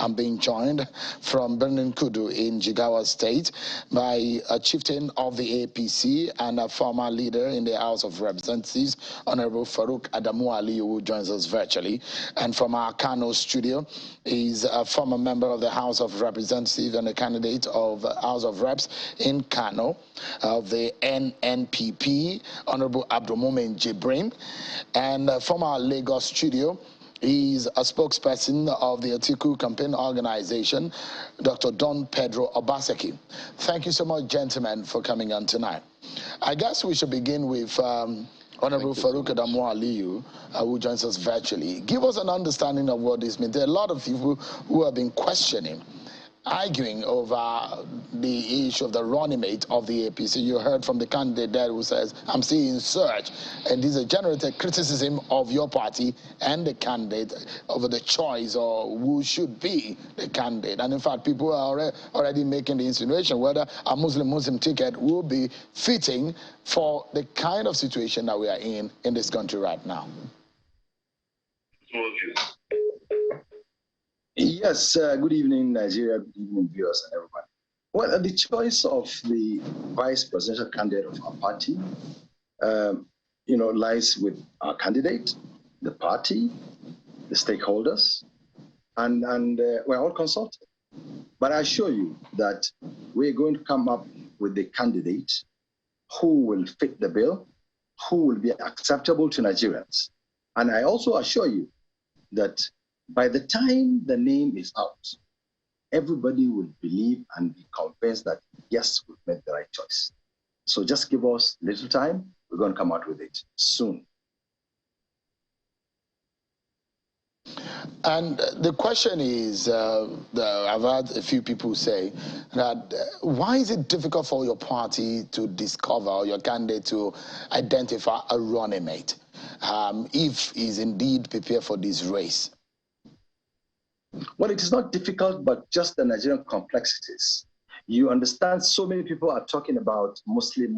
I'm being joined from Birnin Kudu in Jigawa State by a chieftain of the APC and a former leader in the House of Representatives, Honorable Farouk Adamu Ali, who joins us virtually. And from our Kano studio is a former member of the House of Representatives and a candidate of House of Reps in Kano of the NNPP, Honorable Abdulmumin Jibrin. And from our Lagos studio, he's a spokesperson of the Atiku campaign organization, Dr. Don Pedro Obaseki. Thank you so much, gentlemen, for coming on tonight. I guess we should begin with Honorable Farouk Adamu Aliyu, who joins us virtually. Give us an understanding of what this means. There are a lot of people who have been questioning, arguing over the issue of the running mate of the APC. You heard from the candidate there who says, I'm still in search. And this is a generated criticism of your party and the candidate over the choice or who should be the candidate. And in fact, people are already making the insinuation whether a Muslim ticket will be fitting for the kind of situation that we are in this country right now. Yes, good evening, Nigeria, good evening, viewers and everybody. Well, the choice of the vice presidential candidate of our party, lies with our candidate, the party, the stakeholders, and we're all consulted. But I assure you that we're going to come up with the candidate who will fit the bill, who will be acceptable to Nigerians. And I also assure you that by the time the name is out, everybody will believe and be convinced that, yes, we've made the right choice. So just give us a little time. We're going to come out with it soon. And the question is, I've had a few people say that why is it difficult for your party to discover, or your candidate to identify a running mate if he's indeed prepared for this race? Well, it is not difficult, but just the Nigerian complexities. You understand, so many people are talking about Muslim,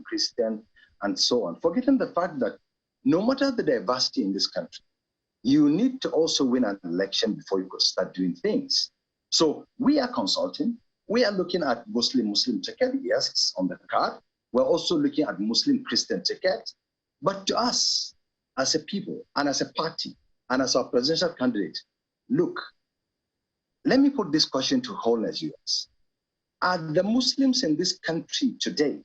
Christian, and so on, forgetting the fact that no matter the diversity in this country, you need to also win an election before you could start doing things. So we are consulting. We are looking at Muslim ticket. Yes, it's on the card. We're also looking at Muslim Christian ticket. But to us, as a people and as a party and as our presidential candidate, look, let me put this question to whole Nigerians. Are the Muslims in this country today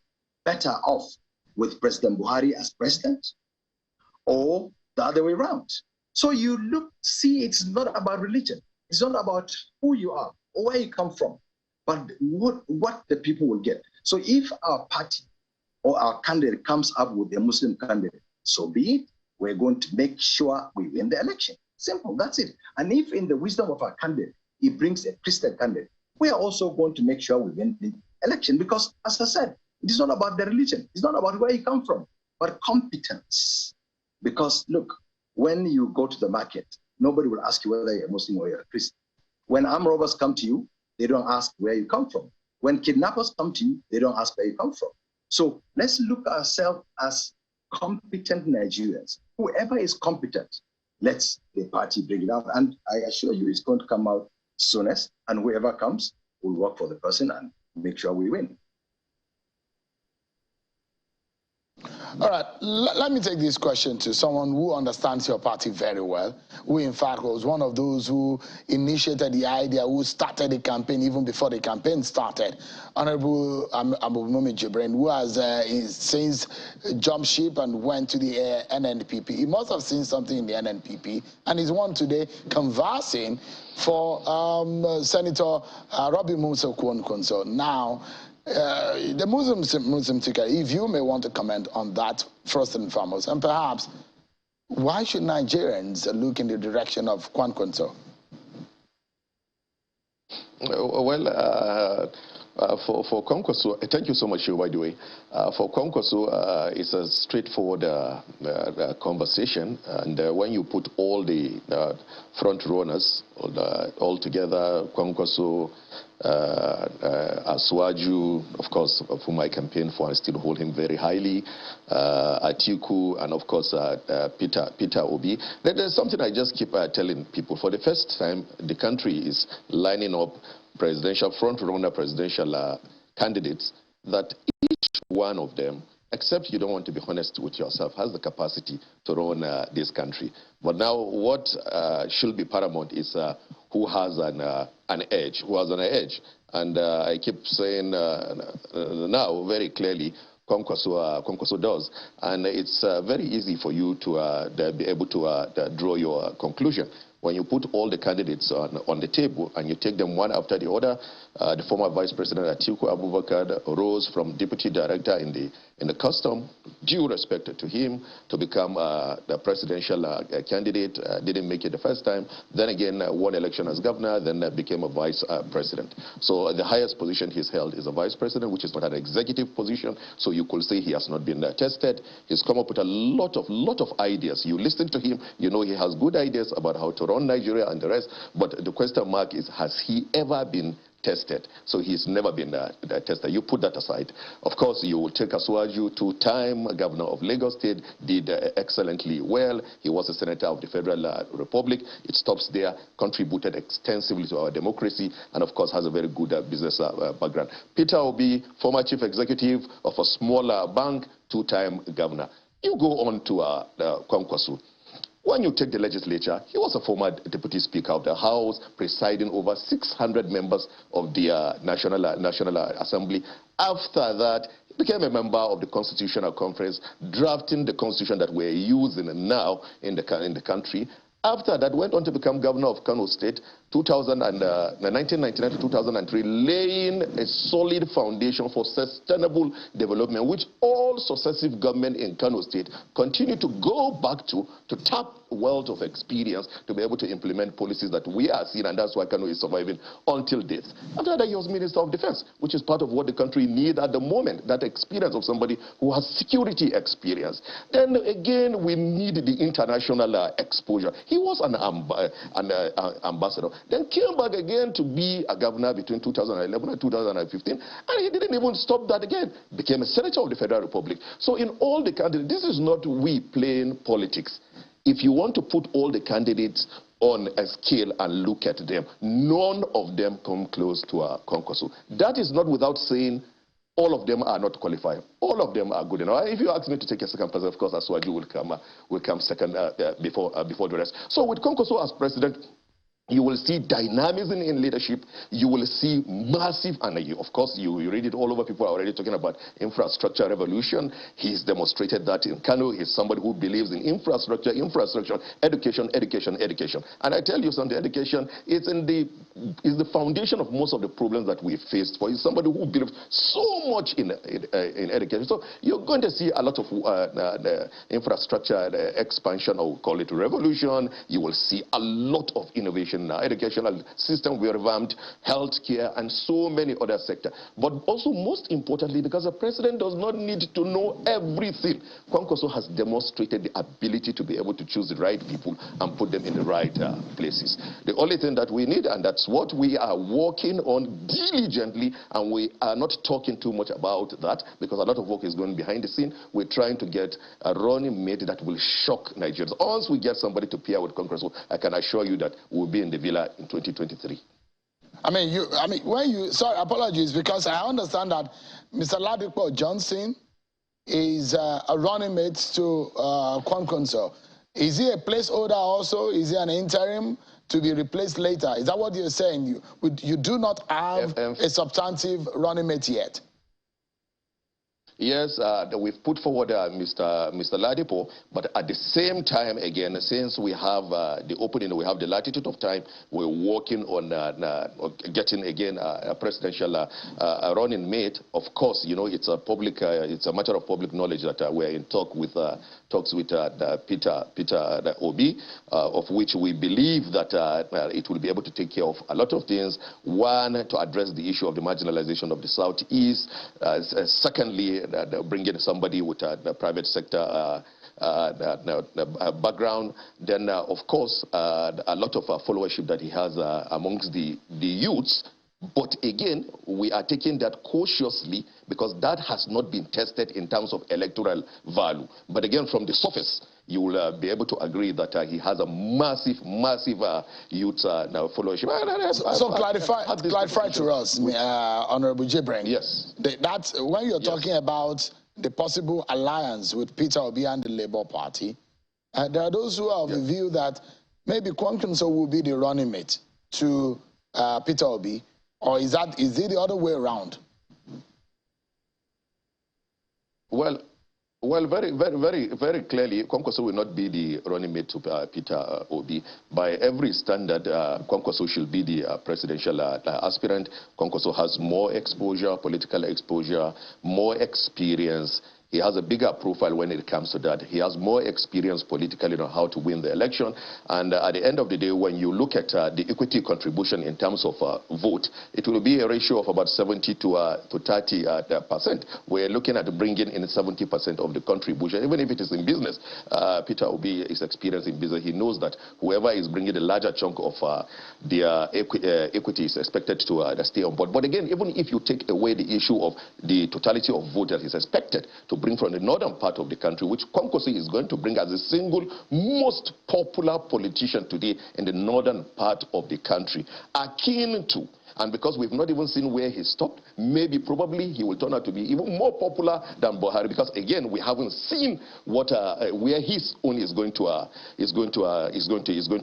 better off with President Buhari as president, or the other way around? So you look, see, it's not about religion. It's not about who you are or where you come from, but what the people will get. So if our party or our candidate comes up with a Muslim candidate, so be it. We're going to make sure we win the election. Simple, that's it. And if in the wisdom of our candidate, he brings a Christian candidate, we are also going to make sure we win the election. Because as I said, it is not about the religion. It's not about where you come from, but competence. Because look, when you go to the market, nobody will ask you whether you're a Muslim or you're a Christian. When armed robbers come to you, they don't ask where you come from. When kidnappers come to you, they don't ask where you come from. So let's look at ourselves as competent Nigerians. Whoever is competent, let's the party bring it out. And I assure you it's going to come out soonest. And whoever comes will work for the person and make sure we win. All right, let me take this question to someone who understands your party very well, who in fact was one of those who initiated the idea, who started the campaign even before the campaign started. Honorable Abdulmumin Jibrin, who has since jumped ship and went to the NNPP. He must have seen something in the NNPP, and he's one today conversing for Senator Robbie Musa Kwankunso. Now, the Muslim ticket, if you may want to comment on that first and foremost, and perhaps why should Nigerians look in the direction of Kwankunso? Well, for Kwankunso, thank you so much, by the way. For Kwankunso, it's a straightforward conversation, and when you put all the front runners all together, Kwankunso Asuaju, of course, of whom I campaign for and still hold him very highly, Atiku, and of course Peter Obi. There's something I just keep telling people. For the first time, the country is lining up front-runner presidential candidates that each one of them, except you don't want to be honest with yourself, has the capacity to run this country. But now what should be paramount is who has an edge, And I keep saying now very clearly, Kwankwaso does. And it's very easy for you to be able to draw your conclusion. When you put all the candidates on the table and you take them one after the other, the former Vice President Atiku Abubakar rose from Deputy Director in the Custom, due respect to him, to become the presidential candidate. Didn't make it the first time. Then again, won election as governor, then became a Vice President. So the highest position he's held is a Vice President, which is not an executive position. So you could say he has not been tested. He's come up with a lot of ideas. You listen to him, you know he has good ideas about how to run Nigeria and the rest, but the question mark is, has he ever been tested? So he's never been tested. You put that aside. Of course, you will take Asuaju, two-time governor of Lagos State, did excellently well. He was a senator of the Federal Republic. It stops there, contributed extensively to our democracy, and of course has a very good business background. Peter Obi, former chief executive of a smaller bank, two-time governor. You go on to Kwankwaso. When you take the legislature, he was a former deputy speaker of the House, presiding over 600 members of the National Assembly. After that, he became a member of the Constitutional Conference, drafting the constitution that we're using now in the country. After that, went on to become governor of Kano State, 1999 to 2003, laying a solid foundation for sustainable development, which all successive government in Kano State continue to go back to tap wealth of experience to be able to implement policies that we are seeing, and that's why Kano is surviving until death. After that, he was Minister of Defense, which is part of what the country needs at the moment, that experience of somebody who has security experience. Then again, we need the international exposure. He was an ambassador. Then came back again to be a governor between 2011 and 2015, and he didn't even stop that again. Became a senator of the Federal Republic. So in all the candidates, this is not we playing politics. If you want to put all the candidates on a scale and look at them, none of them come close to a Kwankwaso. That is not without saying all of them are not qualified. All of them are good enough. If you ask me to take a second person, of course, Asuaju will come second before the rest. So with Kwankwaso as president, you will see dynamism in leadership. You will see massive, and of course, you read it all over. People are already talking about infrastructure revolution. He's demonstrated that in Kano. He's somebody who believes in infrastructure, education. And I tell you something, education is the foundation of most of the problems that we faced. For he's somebody who believes so much in education. So you're going to see a lot of the infrastructure expansion, or call it revolution. You will see a lot of innovation. Educational system we revamped, healthcare, and so many other sectors. But also, most importantly, because the president does not need to know everything, Kwankwaso has demonstrated the ability to be able to choose the right people and put them in the right places. The only thing that we need, and that's what we are working on diligently, and we are not talking too much about that because a lot of work is going behind the scene. We're trying to get a running mate that will shock Nigerians. Once we get somebody to pair with Kwankwaso, I can assure you that we'll be in the villa in 2023. Sorry, apologies, because I understand that Mr. Ladipo Johnson is a running mate to Kwankwaso. Is he a placeholder also? Is he an interim to be replaced later? Is that what you're saying? You do not have a substantive running mate yet? Yes, we've put forward Mr. Ladipo, but at the same time, again, since we have the opening, we have the latitude of time, we're working on getting, again, a presidential running mate. Of course, you know, it's a matter of public knowledge that we're in talks with Peter Obi, of which we believe that it will be able to take care of a lot of things. One, to address the issue of the marginalization of the Southeast. Secondly, bringing somebody with the private sector background. Then, of course, a lot of followership that he has amongst the youths, But again, we are taking that cautiously because that has not been tested in terms of electoral value. But again, from the surface, you will be able to agree that he has a massive youth now followership. So clarify to us, Honorable Jibreng. Yes. That's when you're talking about the possible alliance with Peter Obi and the Labour Party. There are those who have the view that maybe Kwankwaso will be the running mate to Peter Obi, or is it the other way around? Well, very clearly, Kwankwaso will not be the running mate to Peter Obi. By every standard, Kwankwaso should be the presidential aspirant. Kwankwaso has more exposure, political exposure, more experience. He has a bigger profile when it comes to that. He has more experience politically on how to win the election. And at the end of the day, when you look at the equity contribution in terms of vote, it will be a ratio of about 70 to 30%. We're looking at bringing in 70% of the contribution, even if it is in business. Peter Obi is experienced in business. He knows that whoever is bringing the larger chunk of their equity is expected to stay on board. But again, even if you take away the issue of the totality of vote that is expected to bring from the northern part of the country, which Kwankwaso is going to bring as the single most popular politician today in the northern part of the country, akin to, and because we've not even seen where he stopped, maybe probably he will turn out to be even more popular than Buhari, because again we haven't seen what where his own is going to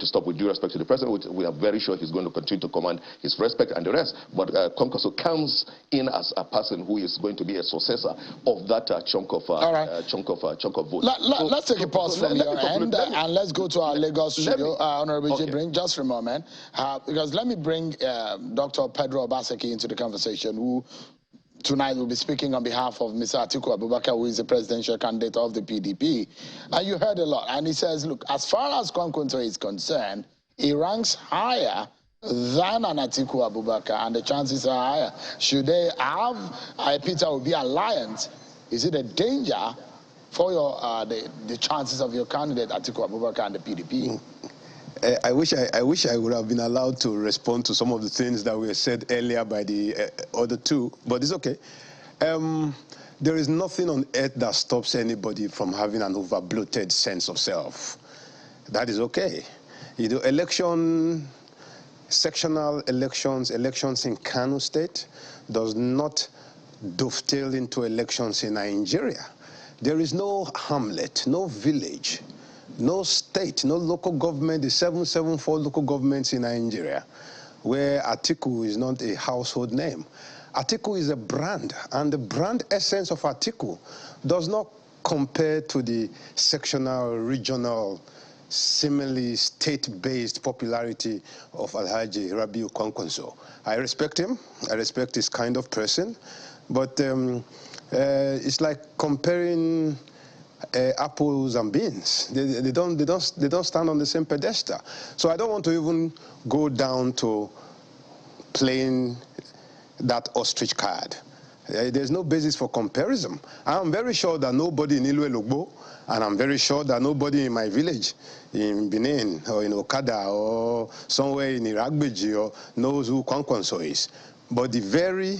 stop. With due respect to the president, we are very sure he's going to continue to command his respect and the rest. But Kwankwaso comes in as a person who is going to be a successor of that chunk of vote. Let's take a pause from your end and let's go to our Lagos studio, Honorable Jibreng, just for a moment, because let me bring Dr. Pedro Obaseki into the conversation, who tonight will be speaking on behalf of Mr. Atiku Abubakar, who is the presidential candidate of the PDP. And you heard a lot. And he says, look, as far as Kwankwaso is concerned, he ranks higher than an Atiku Abubakar, and the chances are higher. Should they have a Peter Obi alliance, is it a danger for your the chances of your candidate Atiku Abubakar and the PDP? I wish I would have been allowed to respond to some of the things that were said earlier by the other two, but it's okay. There is nothing on earth that stops anybody from having an over-bloated sense of self. That is okay. You know, sectional elections in Kano State does not dovetail into elections in Nigeria. There is no hamlet, no village, no state, no local government, the 774 local governments in Nigeria, where Atiku is not a household name. Atiku is a brand, and the brand essence of Atiku does not compare to the sectional, regional, seemingly state-based popularity of Alhaji Rabiu Kwankwaso. I respect him. I respect his kind of person, but it's like comparing apples and beans. They don't stand on the same pedestal. So I don't want to even go down to playing that ostrich card. There's no basis for comparison. I'm very sure that nobody in Ilwe-Logbo, and I'm very sure that nobody in my village, in Benin or in Okada or somewhere in Iragbeji, knows who Kwankwaso is. But the very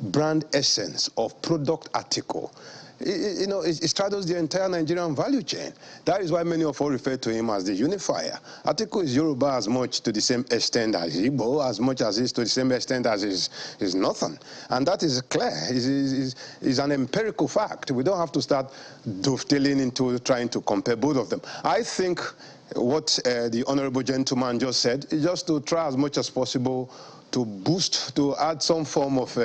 brand essence of product article, it straddles the entire Nigerian value chain. That is why many of us refer to him as the unifier. Atiku is Yoruba as much to the same extent as Igbo, as much as is to the same extent as is Northern. And that is clear. It's an empirical fact. We don't have to start dovetailing into trying to compare both of them. I think what the honorable gentleman just said is just to try as much as possible to boost, to add some form of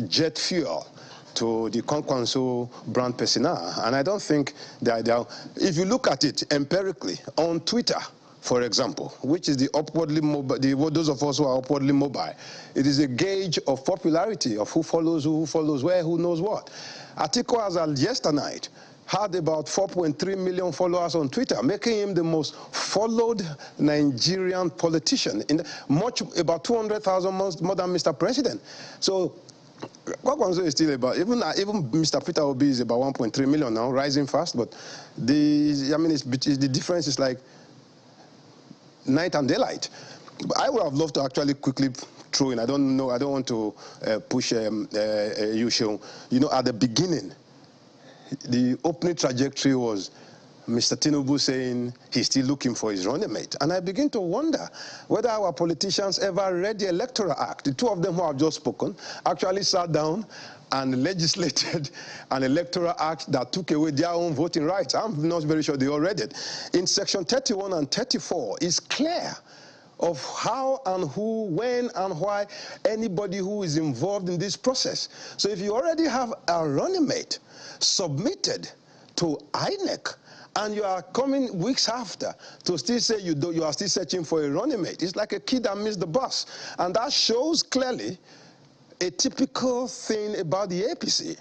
jet fuel to the Kwankwaso brand persona. And I don't think that if you look at it empirically on Twitter, for example, which is the upwardly mobile, those of us who are upwardly mobile, it is a gauge of popularity of who follows where, who knows what. Atiku as yesternight had about 4.3 million followers on Twitter, making him the most followed Nigerian politician, about 200,000 more than Mr. President. So Kwankwaso is still about, even Mr. Peter Obi is about 1.3 million now, rising fast, but the difference is like night and daylight. But I would have loved to actually quickly throw in. I don't know. I don't want to push you, Seun. You know, at the beginning, the opening trajectory was Mr. Tinubu saying he's still looking for his running mate. And I begin to wonder whether our politicians ever read the Electoral Act. The two of them who have just spoken actually sat down and legislated an Electoral Act that took away their own voting rights. I'm not very sure they all read it. In Section 31 and 34, it's clear of how and who, when and why anybody who is involved in this process. So if you already have a running mate submitted to INEC, and you are coming weeks after to still say you are still searching for a running mate, it's like a kid that missed the bus. And that shows clearly a typical thing about the APC,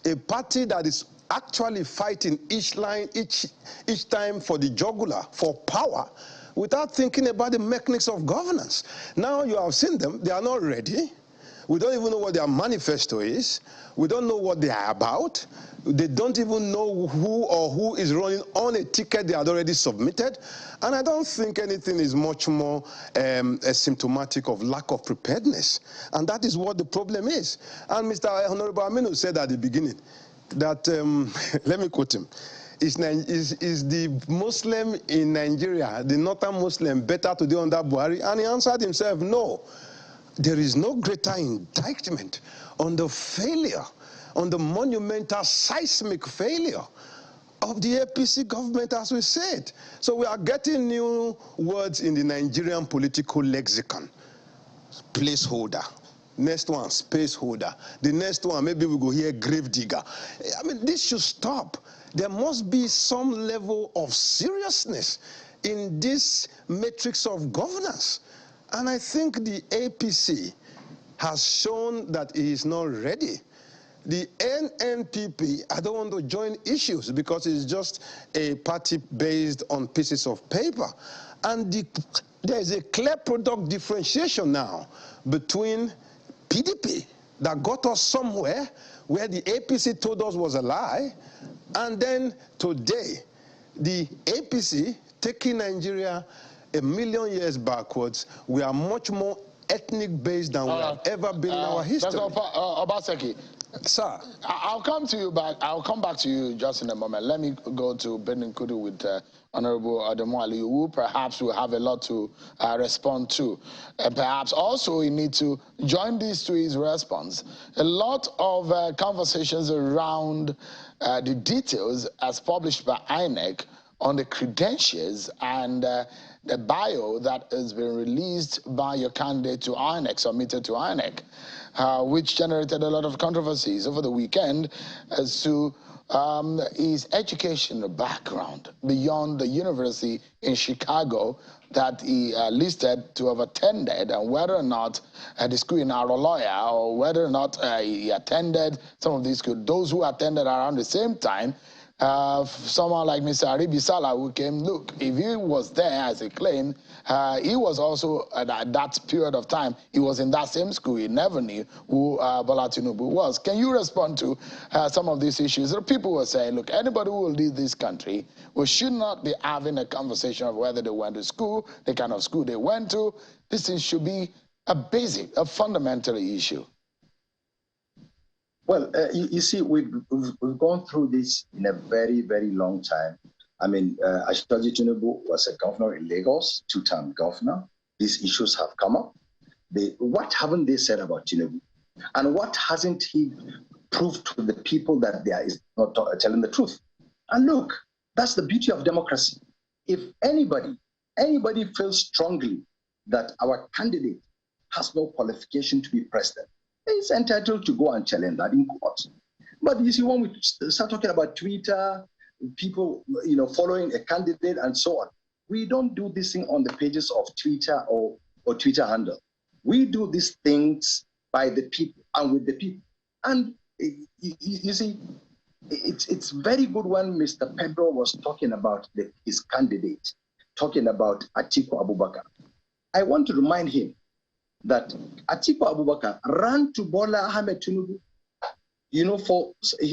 a party that is actually fighting each time for the jugular, for power, without thinking about the mechanics of governance. Now you have seen them, they are not ready. We don't even know what their manifesto is. We don't know what they are about. They don't even know who is running on a ticket they had already submitted. And I don't think anything is much more symptomatic of lack of preparedness. And that is what the problem is. And Mr. Honorable Aminu said at the beginning that, let me quote him, is the Muslim in Nigeria, the northern Muslim, better today under Buhari? And he answered himself, no. There is no greater indictment on the failure, on the monumental seismic failure of the APC government, as we said. So we are getting new words in the Nigerian political lexicon. Placeholder. Next one, space holder. The next one, maybe we go hear grave digger. I mean, this should stop. There must be some level of seriousness in this matrix of governance. And I think the APC has shown that it is not ready. The NNPP, I don't want to join issues because it's just a party based on pieces of paper. And there is a clear product differentiation now between PDP that got us somewhere where the APC told us was a lie, and then today, the APC taking Nigeria a million years backwards. We are much more ethnic-based than we have ever been in our history. Obaseki, sir, I'll come to you back. I'll come back to you just in a moment. Let me go to Benin Kudu with Honorable Adamu Ali, who perhaps will have a lot to respond to. And perhaps also we need to join these to his response. A lot of conversations around the details as published by INEC on the credentials and the bio that has been released by your candidate to INEC, submitted to INEC, which generated a lot of controversies over the weekend as to his educational background beyond the university in Chicago that he listed to have attended, and whether or not the school in Aroloya, or whether or not he attended some of these schools. Those who attended around the same time, someone like Mr. Aribi Salah, who came, look, if he was there as he claimed, he was also at that period of time, he was in that same school. He never knew who Bola Tinubu was. Can you respond to some of these issues? There are people who are saying, look, anybody who will lead this country, we should not be having a conversation of whether they went to school, the kind of school they went to. This thing should be a basic, a fundamental issue. Well, you see, we've gone through this in a very, very long time. I mean, Ashwaji Tinubu was a governor in Lagos, two-term governor. These issues have come up. What haven't they said about Tinubu? And what hasn't he proved to the people that there is not telling the truth? And look, that's the beauty of democracy. If anybody feels strongly that our candidate has no qualification to be president, he's entitled to go and challenge that in court. But you see, when we start talking about Twitter, people, following a candidate and so on, we don't do this thing on the pages of Twitter or Twitter handle. We do these things by the people and with the people. And you see, it's very good when Mr. Pedro was talking about his candidate, talking about Atiku Abubakar. I want to remind him that Atiku Abubakar ran to Bola Ahmed Tinubu, he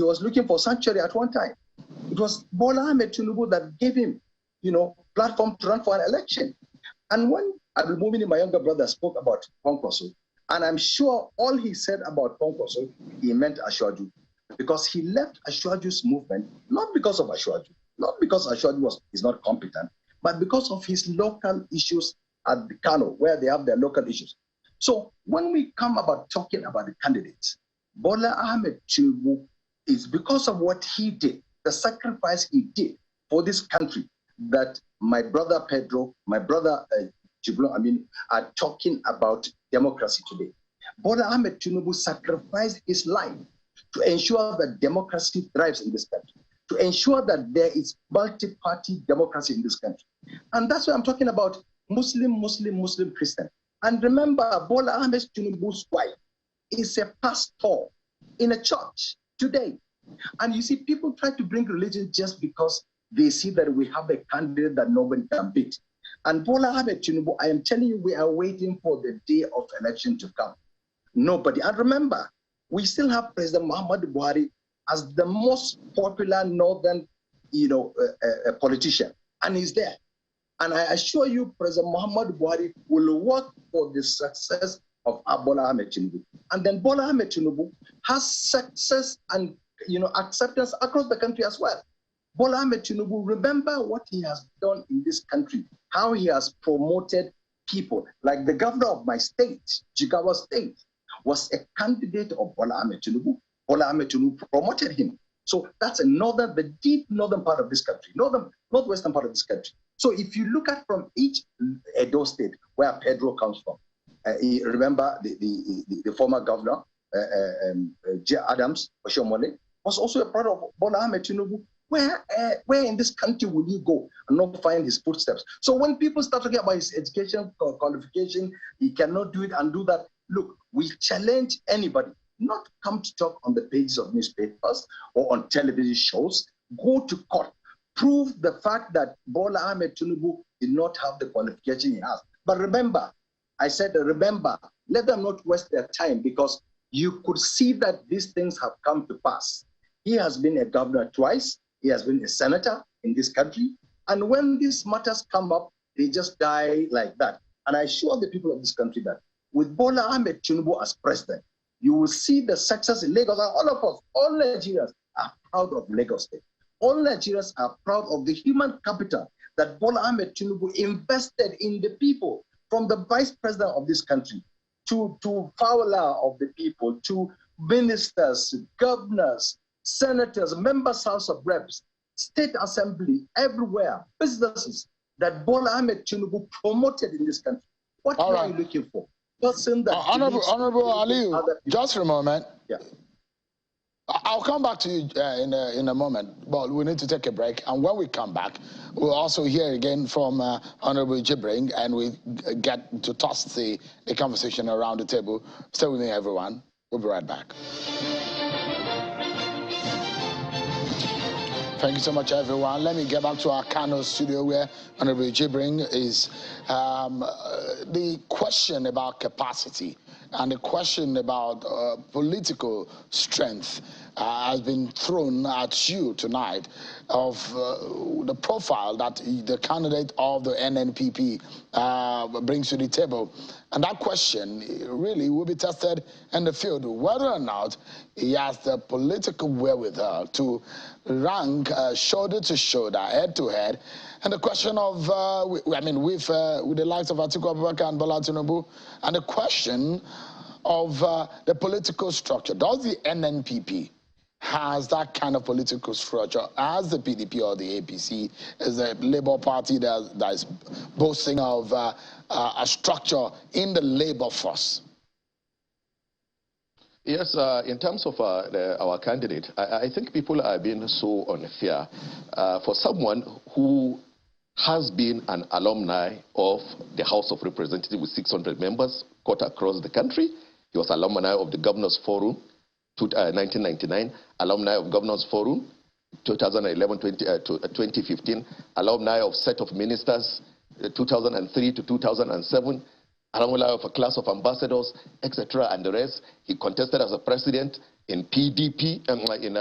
was looking for sanctuary at one time. It was Bola Ahmed Tinubu that gave him, platform to run for an election. And when Abdul Mumini, my younger brother, spoke about Kwankwaso, And I'm sure all he said about Ponkoso, he meant Ashwaju, because he left Ashwaju's movement, not because of Ashwaju, not because Ashwaju is not competent, but because of his local issues at the Kano, where they have their local issues. So when we come about talking about the candidates, Bola Ahmed Tinubu is because of what he did, the sacrifice he did for this country, that my brother Pedro, my brother Jibril, are talking about democracy today. Bola Ahmed Tinubu sacrificed his life to ensure that democracy thrives in this country, to ensure that there is multi-party democracy in this country. And that's why I'm talking about Muslim, Christian. And remember, Bola Ahmed Tinubu's wife is a pastor in a church today. And you see, people try to bring religion just because they see that we have a candidate that nobody can beat. And Bola Ahmed Tinubu, I am telling you, we are waiting for the day of election to come. Nobody. And remember, we still have President Muhammadu Buhari as the most popular northern, politician, and he's there. And I assure you, President Muhammadu Buhari will work for the success of Bola Ahmed Tinubu. And then Bola Ahmed Tinubu has success and acceptance across the country as well. Bola Ahmed Tinubu, remember what he has done in this country, how he has promoted people. Like the governor of my state, Jigawa State, was a candidate of Bola Ahmed Tinubu. Bola Ahmed Tinubu promoted him. So that's the deep northern part of this country, northwestern part of this country. So if you look at from each Edo state where Pedro comes from, remember the former governor, J. Adams Oshomole, was also a part of Bola Ahmed Tinubu. Where in this country will you go and not find his footsteps? So when people start talking about his education qualification, he cannot do it and do that. Look, we challenge anybody not come to talk on the pages of newspapers or on television shows. Go to court. Prove the fact that Bola Ahmed Tinubu did not have the qualification he has. But remember, I said, remember, let them not waste their time, because you could see that these things have come to pass. He has been a governor twice. He has been a senator in this country. And when these matters come up, they just die like that. And I assure the people of this country that with Bola Ahmed Tinubu as president, you will see the success in Lagos. And all of us, all Nigerians are proud of Lagos State. All Nigerians are proud of the human capital that Bola Ahmed Tinubu invested in the people, from the vice president of this country to Fowler of the people, to ministers, governors, senators, members, House of Reps, State Assembly, everywhere, businesses that Bola Ahmed Tinubu promoted in this country. What are you looking for? Person that Honorable Aliyu, just for a moment. Yeah. I'll come back to you in a moment, but we need to take a break. And when we come back, we'll also hear again from Honorable Jibring, and we get to toss the conversation around the table. Stay with me, everyone. We'll be right back. Thank you so much, everyone. Let me get back to our Kano studio, where Honorable Jibring is. The question about capacity and the question about political strength has been thrown at you tonight, of the profile that the candidate of the NNPP brings to the table. And that question really will be tested in the field, whether or not he has the political wherewithal to rank shoulder to shoulder, head to head. And the question of, with the likes of Atiku Abubakar and Bola Tinubu, and the question of the political structure. Does the NNPP has that kind of political structure as the PDP or the APC, is the Labour Party that is boasting of a structure in the labor force? Yes, in terms of our candidate, I think people are being so unfair. For someone who has been an alumni of the House of Representatives with 600 members cut across the country, he was alumni of the Governors Forum, 1999, alumni of Governors Forum, 2011-2015, alumni of set of ministers, 2003 to 2007, alumni of a class of ambassadors, etc., and the rest. He contested as a president in PDP, in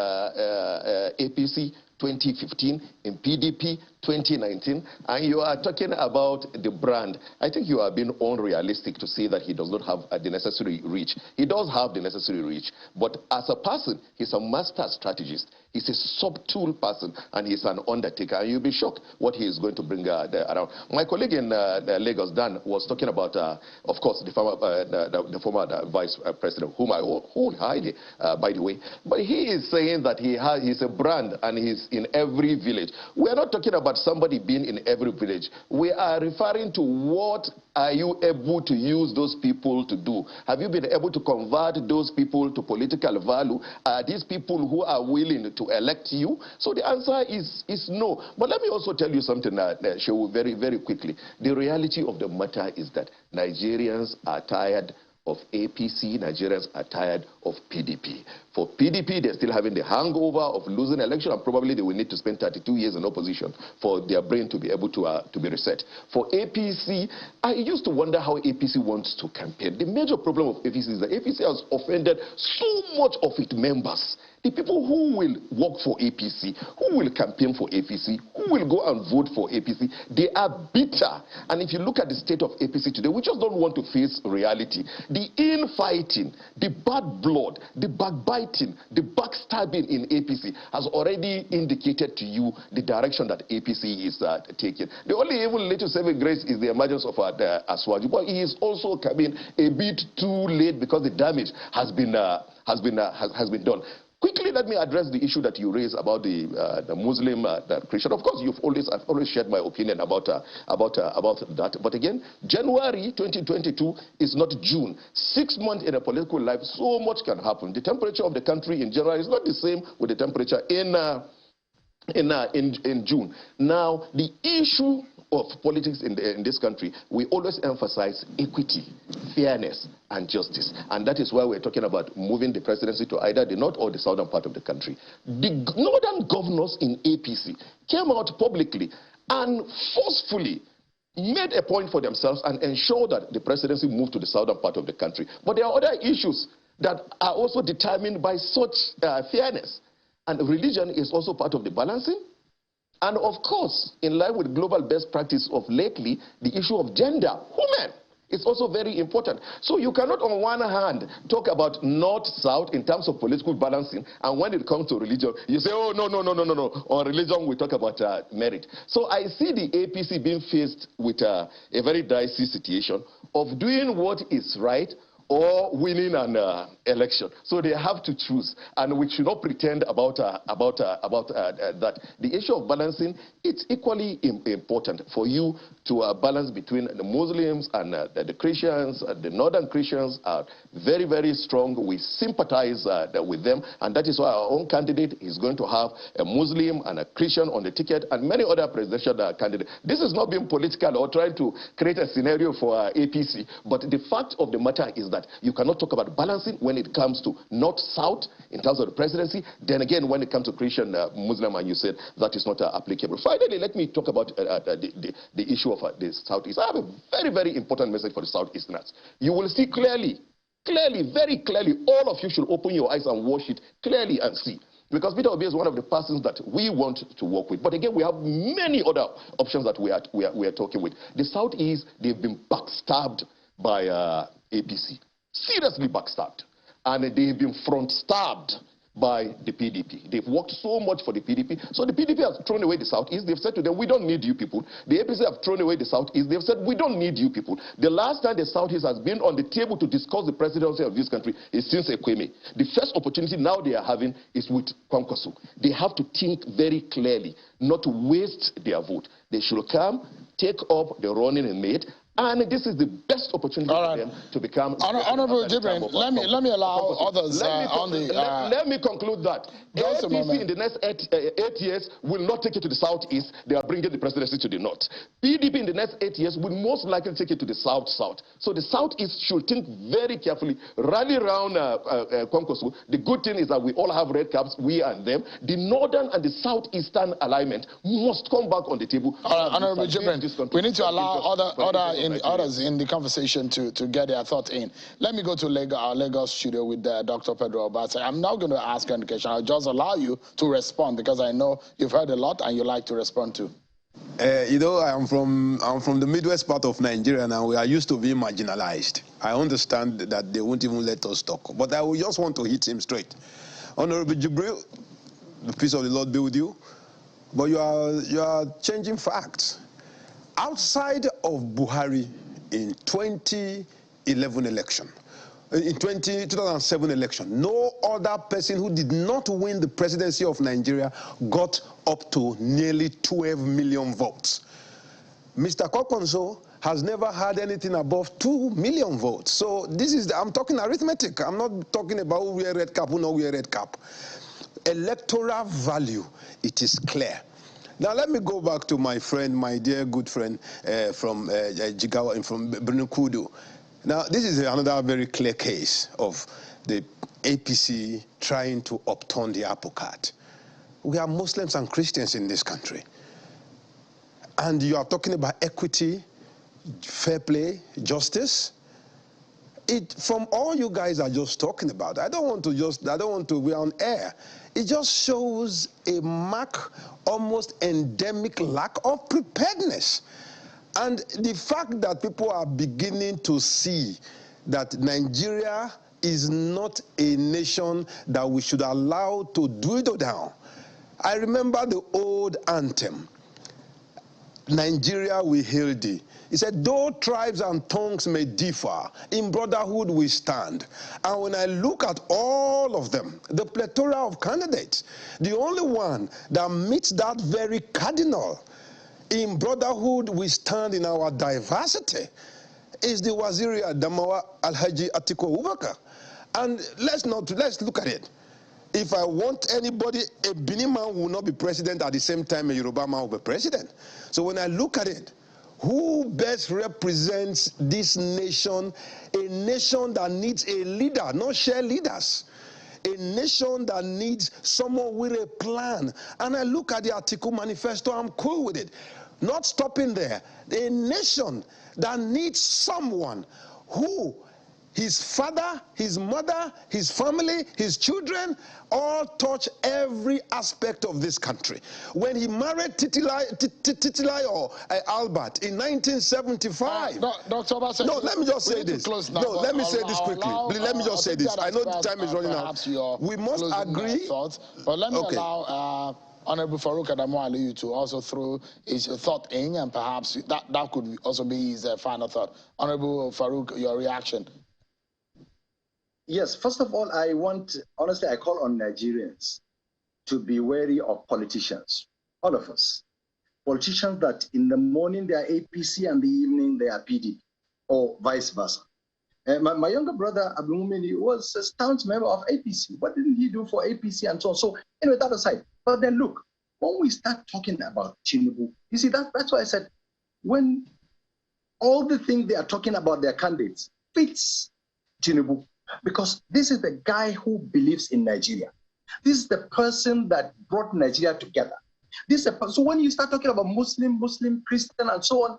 APC 2015, in PDP 2019, and you are talking about the brand. I think you are being unrealistic to say that he does not have the necessary reach. He does have the necessary reach, but as a person, he's a master strategist. He's a subtle person, and he's an undertaker. And you'll be shocked what he is going to bring around. My colleague in Lagos, Dan, was talking about, of course, the former vice president, whom I hold highly, by the way. But he is saying that he's a brand, and he's in every village. We are not talking about somebody being in every village. We are referring to what are you able to use those people to do? Have you been able to convert those people to political value? Are these people who are willing to elect you? So the answer is no. But let me also tell you something, Shehu, very, very quickly. The reality of the matter is that Nigerians are tired of APC, Nigerians are tired of PDP. For PDP, they're still having the hangover of losing election, and probably they will need to spend 32 years in opposition for their brain to be able to be reset. For APC, I used to wonder how APC wants to campaign. The major problem of APC is that APC has offended so much of its members. The people who will work for APC, who will campaign for APC, who will go and vote for APC, they are bitter. And if you look at the state of APC today, we just don't want to face reality. The infighting, the bad blood, the backbiting, the backstabbing in APC has already indicated to you the direction that APC is taking. The only even little saving grace is the emergence of Aswaju, but he is also coming a bit too late because the damage has been done. Quickly, let me address the issue that you raised about the Muslim Christian. Of course, I've always shared my opinion about that. But again, January 2022 is not June. 6 months in a political life, so much can happen. The temperature of the country in January is not the same with the temperature in June. Now, the issue of politics in this country, we always emphasize equity, fairness, and justice. And that is why we're talking about moving the presidency to either the north or the southern part of the country. The northern governors in APC came out publicly and forcefully made a point for themselves and ensured that the presidency moved to the southern part of the country. But there are other issues that are also determined by such fairness. And religion is also part of the balancing. And of course, in line with global best practice of lately, the issue of gender, women, is also very important. So you cannot on one hand talk about north-south in terms of political balancing, and when it comes to religion, you say, oh, no. On religion, we talk about merit. So I see the APC being faced with a very dicey situation of doing what is right or winning an election. So they have to choose, and we should not pretend about that. The issue of balancing, it's equally important for you to balance between the Muslims and the Christians. The northern Christians are very, very strong. We sympathize with them, and that is why our own candidate is going to have a Muslim and a Christian on the ticket, and many other presidential candidates. This is not being political or trying to create a scenario for APC, but the fact of the matter is that you cannot talk about balancing when it comes to north-south in terms of the presidency. Then again, when it comes to Christian, Muslim, and you said that is not applicable. Finally, let me talk about the issue of the Southeast. I have a very, very important message for the Southeasterners. You will see clearly, very clearly, all of you should open your eyes and watch it clearly and see. Because Peter Obi is one of the persons that we want to work with. But again, we have many other options that we are talking with. The Southeast, they've been backstabbed by APC. Seriously backstabbed. And they've been front-stabbed by the PDP. They've worked so much for the PDP. So the PDP has thrown away the Southeast. They've said to them, we don't need you people. The APC have thrown away the Southeast. They've said, we don't need you people. The last time the Southeast has been on the table to discuss the presidency of this country is since Ekweme. The first opportunity now they are having is with Kwankwaso. They have to think very clearly, not to waste their vote. They should come, take up the running mate, and this is the best opportunity for them to become... Honorable Jibrin, let me allow others on the... Let me conclude that. APC in the next 8 years will not take it to the southeast. They are bringing the presidency to the north. PDP in the next 8 years will most likely take it to the south-south. So the southeast should think very carefully, rally around Kwankwaso. The good thing is that we all have red caps, we and them. The northern and the southeastern alignment must come back on the table. Honorable Jibrin, we need to allow others in the conversation to get their thoughts in. Let me go to our Lagos studio with Dr. Pedro Obi. I'm now going to ask you a question. I'll just allow you to respond because I know you've heard a lot and you like to respond too. You know, I'm from the Midwest part of Nigeria, and we are used to being marginalized. I understand that they won't even let us talk, but I will just want to hit him straight. Honorable Jibril, the peace of the Lord be with you. But you are changing facts. Outside of Buhari in 2011 election, in 2007 election, no other person who did not win the presidency of Nigeria got up to nearly 12 million votes. Mr. Kokonso has never had anything above 2 million votes. So this is, I'm talking arithmetic. I'm not talking about who wear red cap, who not wear red cap. Electoral value, it is clear. Now let me go back to my friend, my dear good friend from Jigawa and from Kudu. Now this is another very clear case of the APC trying to upturn the apple cart. We are Muslims and Christians in this country. And you are talking about equity, fair play, justice. From all you guys are just talking about, I don't want to be on air. It just shows a mark, almost endemic lack of preparedness. And the fact that people are beginning to see that Nigeria is not a nation that we should allow to dwindle down. I remember the old anthem, Nigeria we hail thee. He said, though tribes and tongues may differ, in brotherhood we stand. And when I look at all of them, the plethora of candidates, the only one that meets that very cardinal, in brotherhood we stand in our diversity, is the Waziri Adamawa Alhaji Atiku Abubakar. And let's look at it. If I want anybody, a Benin man will not be president at the same time a Yoruba man will be president. So when I look at it, who best represents this nation, a nation that needs a leader, not share leaders, a nation that needs someone with a plan. And I look at the Atiku manifesto, I'm cool with it. Not stopping there, a nation that needs someone who his father, his mother, his family, his children, all touch every aspect of this country. When he married Titilai or Albert in 1975. Dr. Obasa, no, let me just say this. Now, no, let me say this quickly. Let me just say this. I know the time is running out. We must agree. Thoughts, but let me allow Honorable Farouk Adamu Aliyu to also throw his thought in, and perhaps that could also be his final thought. Honorable Farouk, your reaction. Yes, first of all, honestly, I call on Nigerians to be wary of politicians, all of us. Politicians that in the morning they are APC and the evening they are PDP, or vice versa. My younger brother, Abdulmumini, was a staunch member of APC. What didn't he do for APC and so on? So anyway, that aside. But then look, when we start talking about Tinubu, you see, that's why I said, when all the things they are talking about their candidates fits Tinubu, because this is the guy who believes in Nigeria. This is the person that brought Nigeria together. So when you start talking about Muslim, Christian, and so on,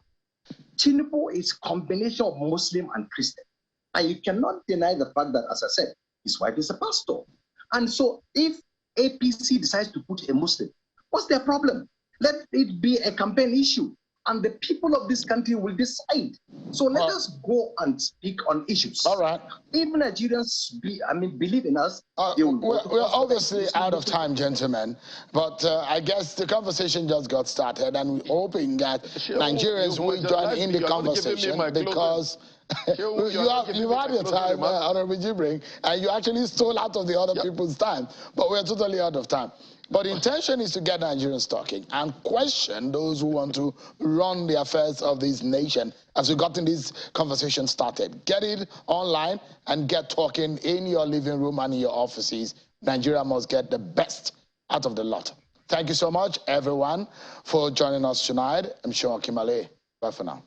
Tinubu is a combination of Muslim and Christian. And you cannot deny the fact that, as I said, his wife is a pastor. And so if APC decides to put a Muslim, what's their problem? Let it be a campaign issue. And the people of this country will decide. So let us go and speak on issues. All right. If Nigerians believe in us, we're obviously out of time, gentlemen. But I guess the conversation just got started, and we're hoping that Nigerians will join in the conversation, because you've had your time, Honorable Jibril, and you actually stole out of the other people's time. But we're totally out of time. But the intention is to get Nigerians talking and question those who want to run the affairs of this nation as we've gotten this conversation started. Get it online and get talking in your living room and in your offices. Nigeria must get the best out of the lot. Thank you so much, everyone, for joining us tonight. I'm Sean Kimale. Bye for now.